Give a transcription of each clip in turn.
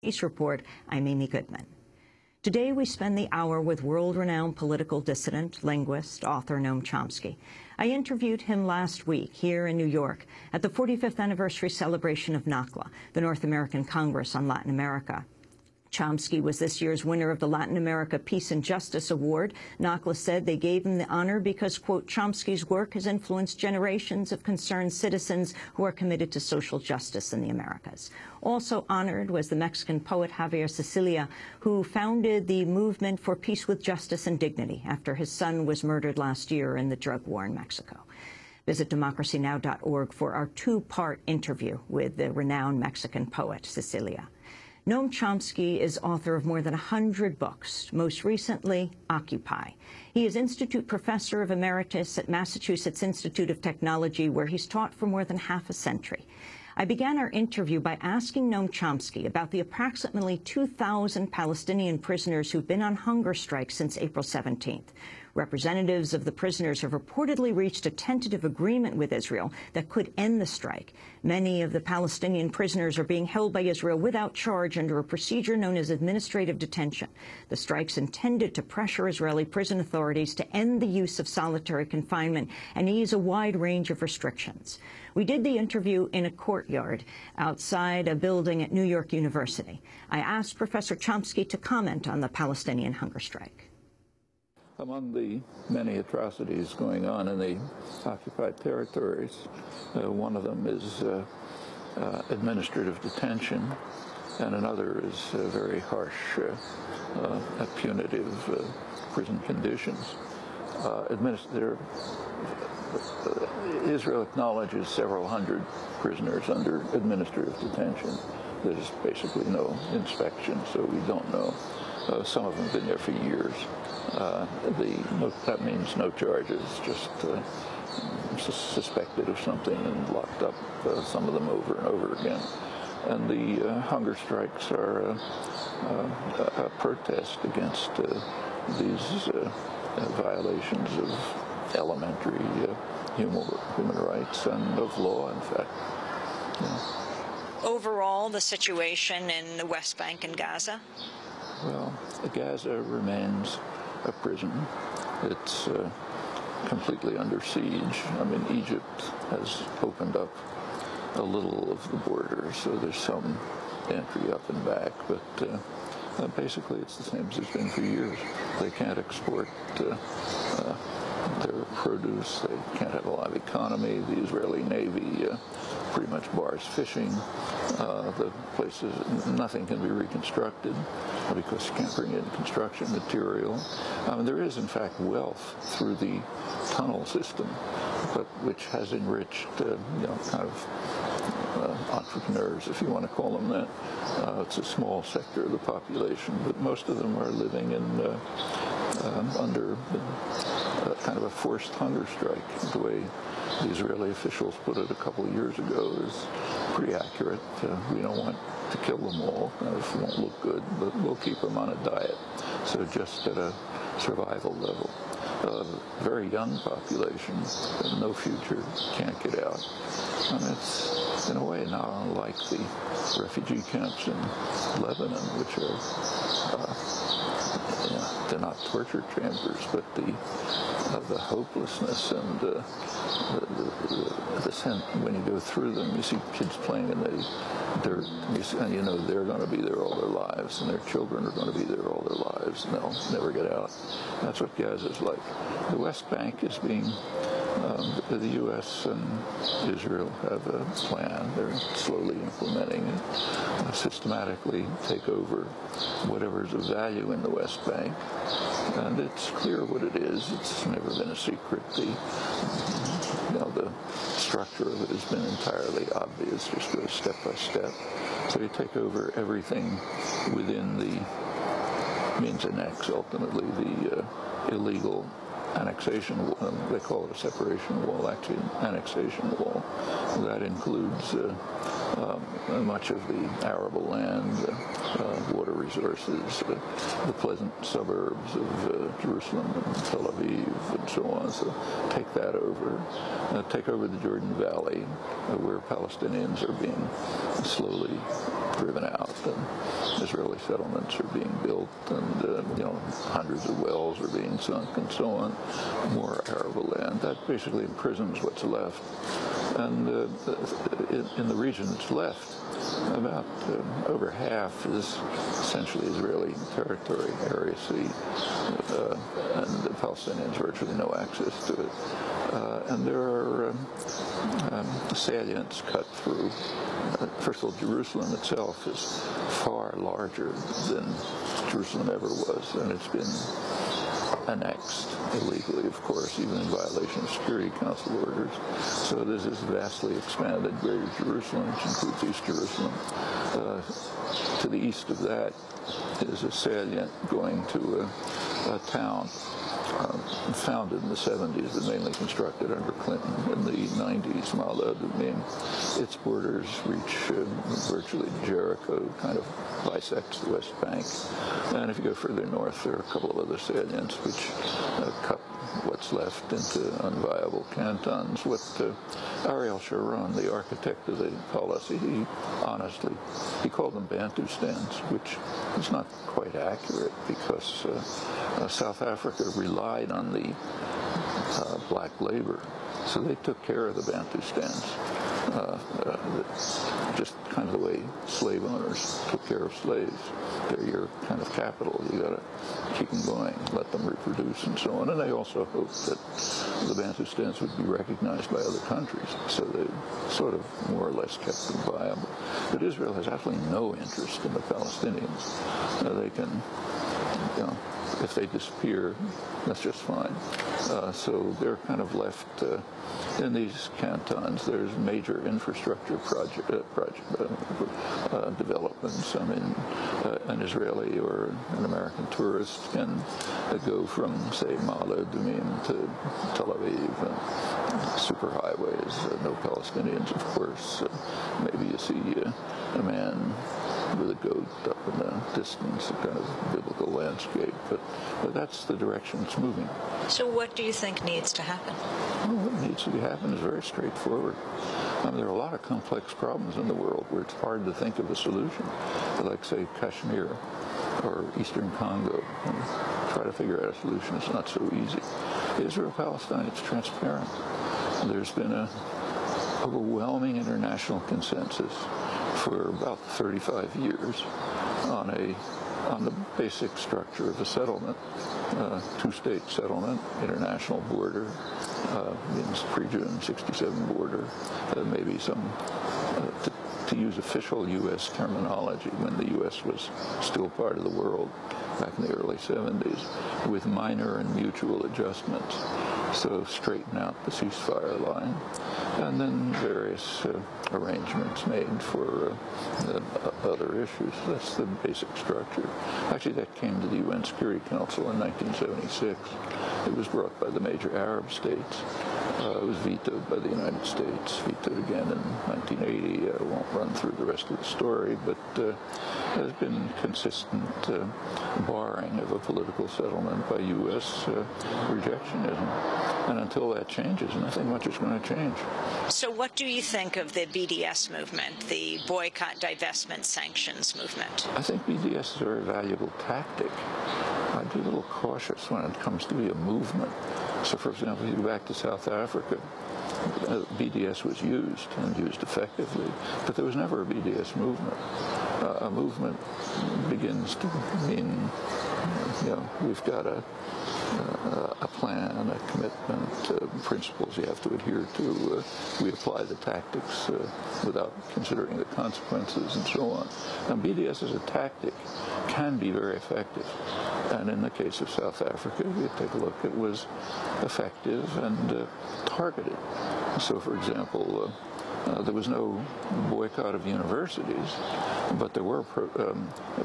Peace Report, I'm Amy Goodman. Today we spend the hour with world-renowned political dissident, linguist, author Noam Chomsky. I interviewed him last week here in New York at the 45th anniversary celebration of NACLA, the North American Congress on Latin America. Chomsky was this year's winner of the Latin America Peace and Justice Award. NACLA said they gave him the honor because, quote, Chomsky's work has influenced generations of concerned citizens who are committed to social justice in the Americas. Also honored was the Mexican poet Javier Cecilia, who founded the movement for peace with justice and dignity after his son was murdered last year in the drug war in Mexico. Visit democracynow.org for our two-part interview with the renowned Mexican poet Cecilia. Noam Chomsky is author of more than 100 books, most recently, Occupy. He is Institute Professor of Emeritus at Massachusetts Institute of Technology, where he's taught for more than half a century. I began our interview by asking Noam Chomsky about the approximately 2,000 Palestinian prisoners who've been on hunger strike since April 17th. Representatives of the prisoners have reportedly reached a tentative agreement with Israel that could end the strike. Many of the Palestinian prisoners are being held by Israel without charge under a procedure known as administrative detention. The strike's intended to pressure Israeli prison authorities to end the use of solitary confinement and ease a wide range of restrictions. We did the interview in a courtyard outside a building at New York University. I asked Professor Chomsky to comment on the Palestinian hunger strike. Among the many atrocities going on in the occupied territories, one of them is administrative detention, and another is very harsh, punitive prison conditions. Israel acknowledges several hundred prisoners under administrative detention. There's basically no inspection, so we don't know. Some of them have been there for years. That means no charges, just suspected of something and locked up, some of them over and over again. And the hunger strikes are a protest against these violations of elementary human rights and of law, in fact. Yeah. Overall, the situation in the West Bank and Gaza? Well, Gaza remains a prison. It's completely under siege. I mean, Egypt has opened up a little of the border, so there's some entry up and back, but basically it's the same as it's been for years. They can't export their produce. They can't have a live economy. The Israeli Navy pretty much bars fishing. The places, nothing can be reconstructed because you can't bring in construction material. There is, in fact, wealth through the tunnel system, but which has enriched, kind of entrepreneurs, if you want to call them that. It's a small sector of the population, but most of them are living in under kind of a forced hunger strike. The way the Israeli officials put it a couple of years ago is pretty accurate. We don't want to kill them all. It won't look good, but we'll keep them on a diet. So just at a survival level. Very young population, no future, can't get out. And it's, in a way, not unlike the refugee camps in Lebanon, which are, they're not torture chambers, but the hopelessness and the sense when you go through them, you see kids playing in the dirt, and you know they're going to be there all their lives, and their children are going to be there all their lives, and they'll never get out. That's what Gaza's like. The West Bank is being, the U.S. and Israel have a plan. They're slowly implementing it, systematically take over whatever's of value in the West Bank. And it's clear what it is. It's never been a secret. The structure of it has been entirely obvious, just goes step by step. So you take over everything within the means annex, ultimately the illegal annexation wall. They call it a separation wall, actually an annexation wall. That includes much of the arable land, water resources, the pleasant suburbs of Jerusalem and Tel Aviv and so on. So take that over. Take over the Jordan Valley, where Palestinians are being slowly driven out, and Israeli settlements are being built, and hundreds of wells are being sunk, and so on. More arable land. That basically imprisons what's left. And in the region that's left, about over half is essentially Israeli territory, Area C, and the Palestinians virtually no access to it. And there are salients cut through. First of all, Jerusalem itself is far larger than Jerusalem ever was, and it's been annexed illegally, of course, even in violation of Security Council orders. So there's this vastly expanded Greater Jerusalem, which includes East Jerusalem. To the east of that is a salient going to a town founded in the 70s, but mainly constructed under Clinton in the 90s, Ma'ale Adumim. Its borders reach virtually Jericho, kind of bisects the West Bank. And if you go further north, there are a couple of other salients which cut what's left into unviable cantons. What Ariel Sharon, the architect of the policy, he called them Bantustans, which is not quite accurate, because South Africa relied on the black labor, so they took care of the Bantustans. Just kind of the way slave owners took care of slaves. They're your kind of capital. You got to keep them going, let them reproduce, and so on. And they also hoped that the Bantustans would be recognized by other countries, so they sort of more or less kept them viable. But Israel has absolutely no interest in the Palestinians. They can, if they disappear, that's just fine. So they're kind of left in these cantons. There's major infrastructure developments. I mean, an Israeli or an American tourist can go from, say, Ma'ale Adumim to Tel Aviv, superhighways, no Palestinians, of course. Maybe you see a man with a goat up in the distance, a kind of biblical landscape, but that's the direction it's moving. So what do you think needs to happen? Well, what needs to happen is very straightforward. There are a lot of complex problems in the world where it's hard to think of a solution, like, say, Kashmir or Eastern Congo. And try to figure out a solution is not so easy. Israel-Palestine, it's transparent. There's been an overwhelming international consensus for about 35 years on the basic structure of a settlement, two-state settlement, international border, means pre-June 67 border, maybe some, to use official U.S. terminology, when the U.S. was still part of the world back in the early 70s, with minor and mutual adjustments. So straighten out the ceasefire line, and then various arrangements made for other issues. That's the basic structure. Actually, that came to the UN Security Council in 1976. It was brought by the major Arab states. It was vetoed by the United States, vetoed again in 1980. I won't run through the rest of the story, but there's been consistent barring of a political settlement by U.S. rejectionism. And until that changes, nothing much is going to change. So what do you think of the BDS movement, the boycott, divestment, sanctions movement? I think BDS is a very valuable tactic. I'd be a little cautious when it comes to be a movement. So, for example, if you go back to South Africa, BDS was used, and used effectively, but there was never a BDS movement. A movement begins to mean, we've got a plan, a commitment, principles you have to adhere to. We apply the tactics without considering the consequences, and so on. And BDS as a tactic can be very effective. And in the case of South Africa, if you take a look, it was effective and targeted. So, for example, there was no boycott of universities, but there were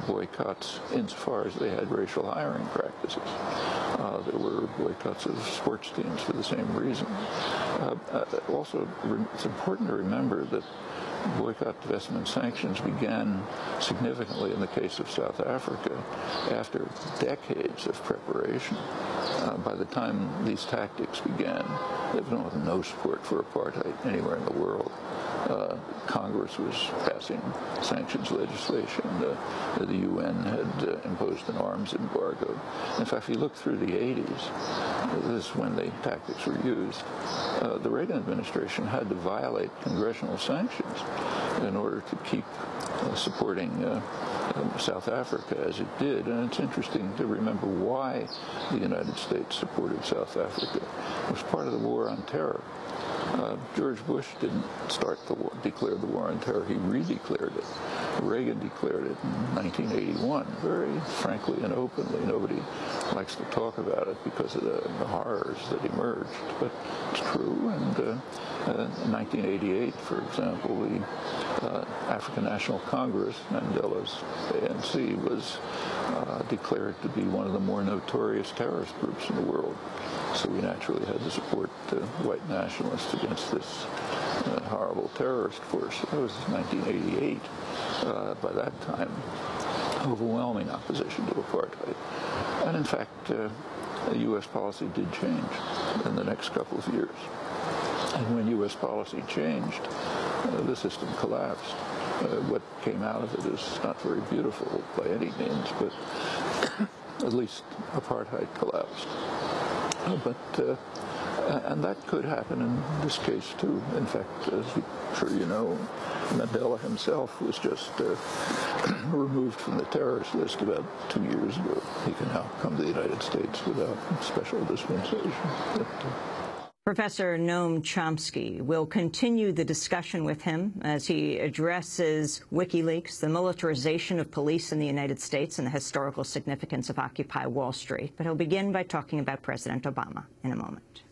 boycotts insofar as they had racial hiring practices. There were boycotts of sports teams for the same reason. Also, it's important to remember that boycott, divestment, sanctions began significantly in the case of South Africa after decades of preparation. By the time these tactics began, there was no support for apartheid anywhere in the world. Congress was passing sanctions legislation. The UN had imposed an arms embargo. In fact, if you look through the 80s, this is when the tactics were used, the Reagan administration had to violate congressional sanctions in order to keep supporting South Africa as it did. And it's interesting to remember why the United States supported South Africa. It was part of the war on terror. George Bush didn't declare the war on terror. He redeclared it. Reagan declared it in 1981, very frankly and openly. Nobody likes to talk about it because of the horrors that emerged, but it's true. And in 1988, for example, the African National Congress, Mandela's ANC, was declared to be one of the more notorious terrorist groups in the world. So we naturally had to support white nationalists against this horrible terrorist force. That was 1988. By that time, overwhelming opposition to apartheid. And in fact, U.S. policy did change in the next couple of years. And when U.S. policy changed, the system collapsed. What came out of it is not very beautiful by any means, but at least apartheid collapsed. And that could happen in this case too. In fact, as I'm sure you know, Mandela himself was just removed from the terrorist list about 2 years ago. He can now come to the United States without special dispensation. Professor Noam Chomsky will continue the discussion with him as he addresses WikiLeaks, the militarization of police in the United States, and the historical significance of Occupy Wall Street. But he'll begin by talking about President Obama in a moment.